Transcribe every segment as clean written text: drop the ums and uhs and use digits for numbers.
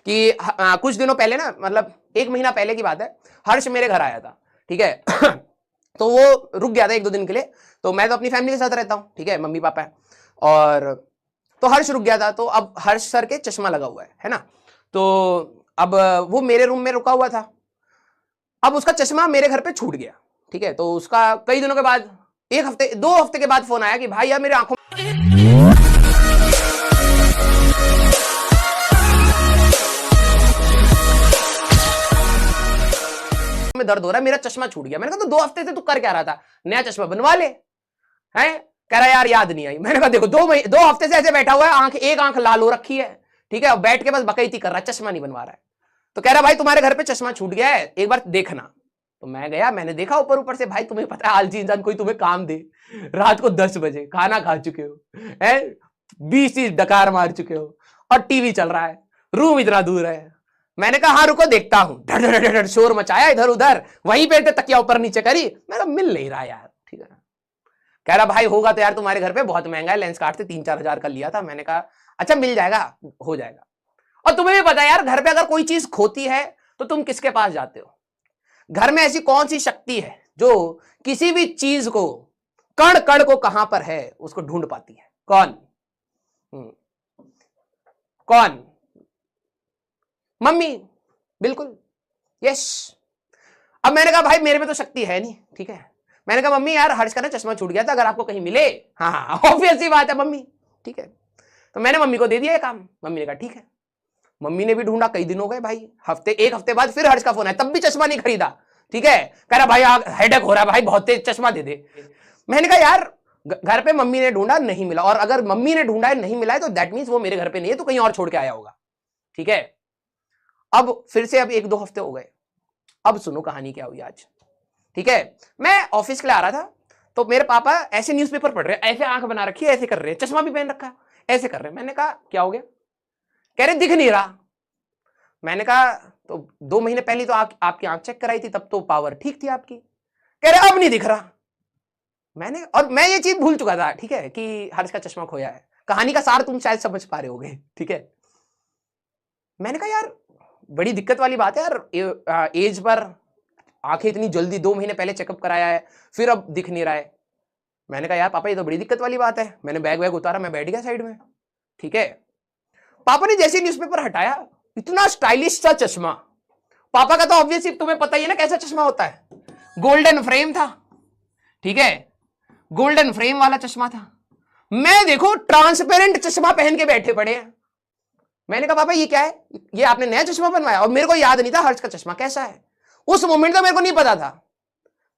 कि कुछ दिनों पहले ना, मतलब 1 महीना पहले की बात है, हर्ष मेरे घर आया था, ठीक है। तो वो रुक गया था 1-2 दिन के लिए। तो मैं तो अपनी फैमिली के साथ रहता हूँ, ठीक है, मम्मी पापा है, और तो हर्ष रुक गया था। तो अब हर्ष सर के चश्मा लगा हुआ है ना। तो अब वो मेरे रूम में रुका हुआ था। अब उसका चश्मा मेरे घर पे छूट गया, ठीक है। तो उसका कई दिनों के बाद, 1 हफ्ते 2 हफ्ते के बाद फोन आया कि भाई यार मेरे आंखों में दर्द हो रहा है, मेरा चश्मा छूट गया। मैंने कहा तो 2 हफ्ते से तू कर क्या रहा था, नया चश्मा बनवा ले। हैं, कह रहा यार याद नहीं आई। मैंने कहा देखो 2 हफ्ते से ऐसे बैठा हुआ है, एक आंख लाल हो रखी है, ठीक है, और बैठ के बस बकैती कर रहा है, चश्मा नहीं बनवा रहा है। तो कह रहा भाई तुम्हारे घर पे चश्मा छूट गया है, एक बार देखना। तो मैं गया, मैंने देखा ऊपर ऊपर से। भाई तुम्हें पता है आलसी इंसान कोई तुम्हें काम दे, रात को 10 बजे खाना खा चुके हो, है 20 डकार मार चुके हो, और टीवी चल रहा है, रूम इतना दूर है। मैंने कहा हाँ रुको देखता हूं। धड़ धड़ धड़ शोर मचाया इधर उधर, वहीं पे तकिया ऊपर नीचे करी। मैं मिल नहीं रहा यार, ठीक है। कह रहा भाई होगा तो यार तुम्हारे घर पे बहुत महंगा है, लेंस कार्ड से 3-4 हजार का लिया था। मैंने कहा अच्छा मिल जाएगा, हो जाएगा। और तुम्हें भी पता है यार, घर पे अगर कोई चीज खोती है तो तुम किसके पास जाते हो? घर में ऐसी कौन सी शक्ति है जो किसी भी चीज को, कण कण को कहां पर है उसको ढूंढ पाती है? कौन? कौन? मम्मी, बिल्कुल, यस। अब मैंने कहा भाई मेरे में तो शक्ति है नहीं, ठीक है। मैंने कहा मम्मी यार हर्ष का ना चश्मा छूट गया था, अगर आपको कहीं मिले। हाँ ऑब्वियस सी बात है मम्मी, ठीक है। तो मैंने मम्मी को दे दिया ये काम। मम्मी ने कहा ठीक है। मम्मी ने भी ढूंढा, कई दिन हो गए भाई, 1 हफ्ते बाद फिर हर्ष का फोन आया, तब भी चश्मा नहीं खरीदा, ठीक है। कह रहा भाई हेडेक हो रहा है भाई, बहुत तेज, चश्मा दे दे। मैंने कहा यार घर पे मम्मी ने ढूंढा, नहीं मिला, और अगर मम्मी ने ढूंढा है नहीं मिला है तो दैट मींस वो मेरे घर पे नहीं है, तो कहीं और छोड़ के आया होगा, ठीक है। अब फिर से अब 1-2 हफ्ते हो गए। अब सुनो कहानी क्या हुई आज, ठीक है। मैं ऑफिस के लिए आ रहा था, तो मेरे पापा ऐसे न्यूज़पेपर पढ़ रहे हैं, ऐसे आंख बना रखी है, ऐसे कर रहे हैं, चश्मा भी पहन रखा है, ऐसे कर रहे हैं। मैंने कहा क्या हो गया? कह रहे दिख नहीं रहा। मैंने कहा तो 2 महीने पहले तो आपकी आंख चेक कराई थी, तब तो पावर ठीक थी आपकी। कह रहे अब नहीं दिख रहा। मैं ये चीज भूल चुका था, ठीक है, कि हर्ष का चश्मा खोया है। कहानी का सार तुम शायद समझ पा रहे होगे, ठीक है। मैंने कहा यार बड़ी दिक्कत वाली बात है यार, एज पर आंखें इतनी जल्दी, 2 महीने पहले चेकअप कराया है, फिर अब दिख नहीं रहा है। मैंने कहा यार पापा ये तो बड़ी दिक्कत वाली बात है। मैंने बैग उतारा, मैं बैठ गया साइड में, ठीक है। पापा ने जैसे न्यूज़पेपर हटाया, इतना स्टाइलिश सा चश्मा। पापा का तो ऑब्वियसली तुम्हें पता ही है ना कैसा चश्मा होता है, गोल्डन फ्रेम था, ठीक है, गोल्डन फ्रेम वाला चश्मा था। मैं देखो ट्रांसपेरेंट चश्मा पहन के बैठे पड़े हैं। मैंने कहा पापा ये क्या है? ये आपने नया चश्मा बनवाया? और मेरे को याद नहीं था हर्ष का चश्मा कैसा है, उस मोमेंट तो मेरे को नहीं पता था।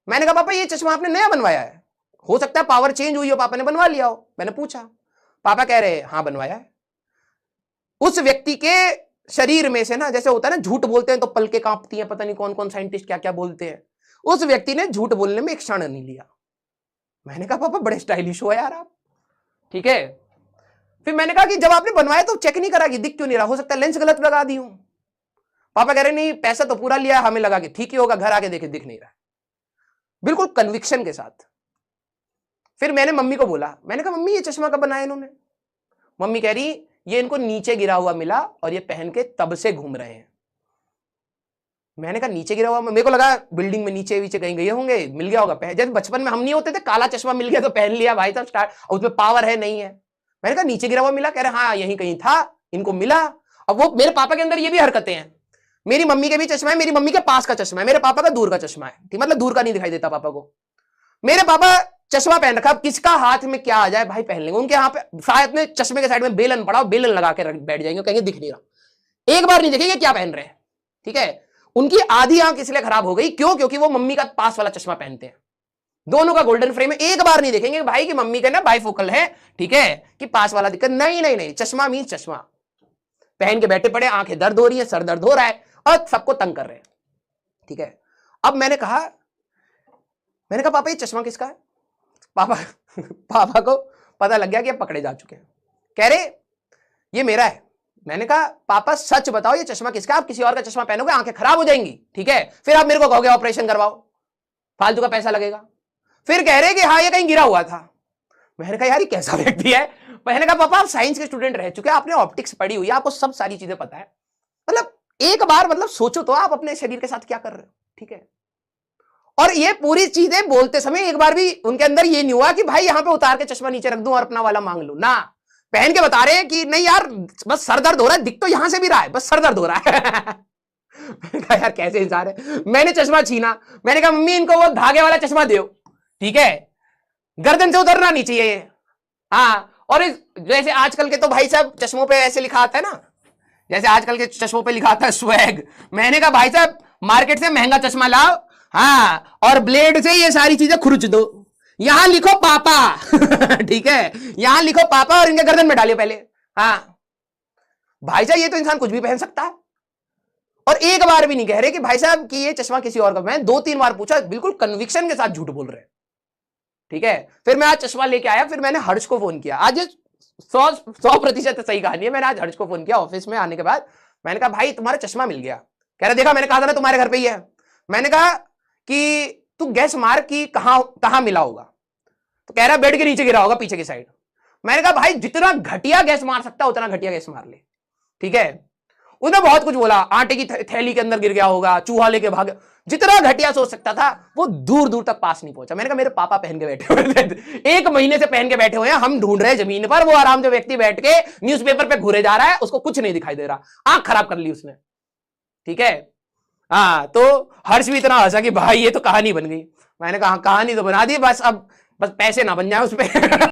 मैंने कहा पापा ये चश्मा आपने नया बनवाया है, हो सकता है पावर चेंज हुई हो, पापा ने बनवा लिया हो। मैंने पूछा, पापा कह रहे हाँ बनवाया है। उस व्यक्ति के शरीर में से ना, जैसे होता है ना झूठ बोलते हैं तो पलकें कांपती हैं, पता नहीं कौन कौन साइंटिस्ट क्या क्या बोलते हैं, उस व्यक्ति ने झूठ बोलने में एक क्षण नहीं लिया। मैंने कहा पापा बड़े स्टाइलिश हो यार आप, ठीक है। फिर मैंने कहा कि जब आपने बनवाया तो चेक नहीं करा कि दिख क्यों नहीं रहा, हो सकता है लेंस गलत लगा दी हूं। पापा कह रहे नहीं पैसा तो पूरा लिया, हमें लगा कि ठीक ही होगा, घर आके देखे दिख नहीं रहा, बिल्कुल कन्विक्शन के साथ। फिर मैंने मम्मी को बोला, मैंने कहा मम्मी ये चश्मा कब बनाया इन्होंने? मम्मी कह रही ये इनको नीचे गिरा हुआ मिला और ये पहन के तब से घूम रहे हैं। मैंने कहा नीचे गिरा हुआ? मेरे को लगा बिल्डिंग में नीचे वीचे कहीं गए होंगे, मिल गया होगा। जैसे बचपन में हम नहीं होते थे, काला चश्मा मिल गया तो पहन लिया भाई साहब स्टार्ट, उसमें पावर है नहीं है। मैंने कहा नीचे गिरा हुआ मिला? कह रहे हाँ यहीं कहीं था, इनको मिला। अब वो मेरे पापा के अंदर ये भी हरकतें हैं, मेरी मम्मी के भी चश्मा है, मेरी मम्मी के पास का चश्मा है, मेरे पापा का दूर का चश्मा है, ठीक, मतलब दूर का नहीं दिखाई देता पापा को। मेरे पापा चश्मा पहन रखा, किसका हाथ में क्या आ जाए भाई पहन लेंगे। उनके यहाँ पे शायद में चश्मे के साइड में बेलन पड़ा, बेलन लगा के बैठ जाएंगे, कहेंगे दिख नहीं रहा, एक बार नहीं देखेंगे क्या पहन रहे हैं, ठीक है। उनकी आधी आंख इसलिए खराब हो गई, क्यों? क्योंकि वो मम्मी का पास वाला चश्मा पहनते हैं, दोनों का गोल्डन फ्रेम है, एक बार नहीं देखेंगे भाई की मम्मी का ना बाइफोकल है, ठीक है, कि पास वाला दिक्कत नहीं नहीं नहीं, चश्मा मीन चश्मा पहन के बैठे पड़े, आंखें दर्द हो रही है, सर दर्द हो रहा है और सबको तंग कर रहे हैं, ठीक है। अब मैंने कहा पापा ये चश्मा किसका है? पापा को पता लग गया कि अब पकड़े जा चुके हैं। कह रहे ये मेरा है। मैंने कहा पापा सच बताओ ये चश्मा किसका? आप किसी और का चश्मा पहनोगे आंखें खराब हो जाएंगी, ठीक है, फिर आप मेरे को कहोगे ऑपरेशन करवाओ, फालतू का पैसा लगेगा। फिर कह रहे कि हाँ ये कहीं गिरा हुआ था। मैंने कहा यार ये कैसा व्यक्ति है? मैंने कहा पापा आप साइंस के स्टूडेंट रह चुके हैं, आपने ऑप्टिक्स पढ़ी हुई है, आपको सब सारी चीजें पता है, मतलब एक बार मतलब सोचो तो आप अपने शरीर के साथ क्या कर रहे हो, ठीक है। और ये पूरी चीजें बोलते समय एक बार भी उनके अंदर ये नहीं हुआ कि भाई यहां पे उतार के चश्मा नीचे रख दूं और अपना वाला मांग लूं ना, पहन के बता रहे हैं कि नहीं यार बस सर दर्द हो रहा है, दिख तो यहां से भी रहा है, बस सर दर्द हो रहा है। मैंने कहा यार कैसे इंसान है। मैंने चश्मा छीना, मैंने कहा मम्मी इनको वो धागे वाला चश्मा दो, ठीक है, गर्दन से उतरना नहीं चाहिए। हाँ, और जैसे आजकल के तो भाई साहब चश्मों पे ऐसे लिखा आता है ना, जैसे आजकल के चश्मों पे लिखा आता है स्वैग। मैंने कहा भाई साहब मार्केट से महंगा चश्मा लाओ, हाँ, और ब्लेड से ये सारी चीजें खुरच दो, यहां लिखो पापा। ठीक है, यहां लिखो पापा और इनके गर्दन में डालिए पहले। हाँ भाई साहब ये तो इंसान कुछ भी पहन सकता है, और एक बार भी नहीं कह रहे कि भाई साहब कि ये चश्मा किसी और का। मैं 2-3 बार पूछा, बिल्कुल कन्विक्शन के साथ झूठ बोल रहे हैं, ठीक है। फिर मैं आज चश्मा लेके आया, फिर मैंने हर्ष को फोन किया। आज 100% सही कहानी है। मैंने आज हर्ष को फोन किया ऑफिस में आने के बाद, मैंने कहा भाई तुम्हारा चश्मा मिल गया। कह रहा देखा, मैंने कहा था ना तुम्हारे घर पे ही है। मैंने कहा कि तू गैस मार कि कहां मिला होगा, तो कह रहा बेड के नीचे गिरा होगा पीछे की साइड। मैंने कहा भाई जितना घटिया गैस मार सकता है उतना घटिया गैस मार ले, ठीक है। उसने बहुत कुछ बोला, आटे की थैली के अंदर गिर गया होगा, चूहा लेके भाग, जितना घटिया सोच सकता था वो दूर दूर तक पास नहीं पहुंचा। मैंने कहा मेरे पापा पहन के बैठे हुए 1 महीने से पहन के बैठे हुए हैं, हम ढूंढ रहे हैं जमीन पर, वो आराम से व्यक्ति बैठ के न्यूज़पेपर पे घूरे जा रहा है, उसको कुछ नहीं दिखाई दे रहा, आंख खराब कर ली उसने, ठीक है। हाँ, तो हर्ष भी इतना हंसा कि भाई ये तो कहानी बन गई। मैंने कहा कहानी तो बना दी, बस अब बस पैसे ना बन जाए उस पर।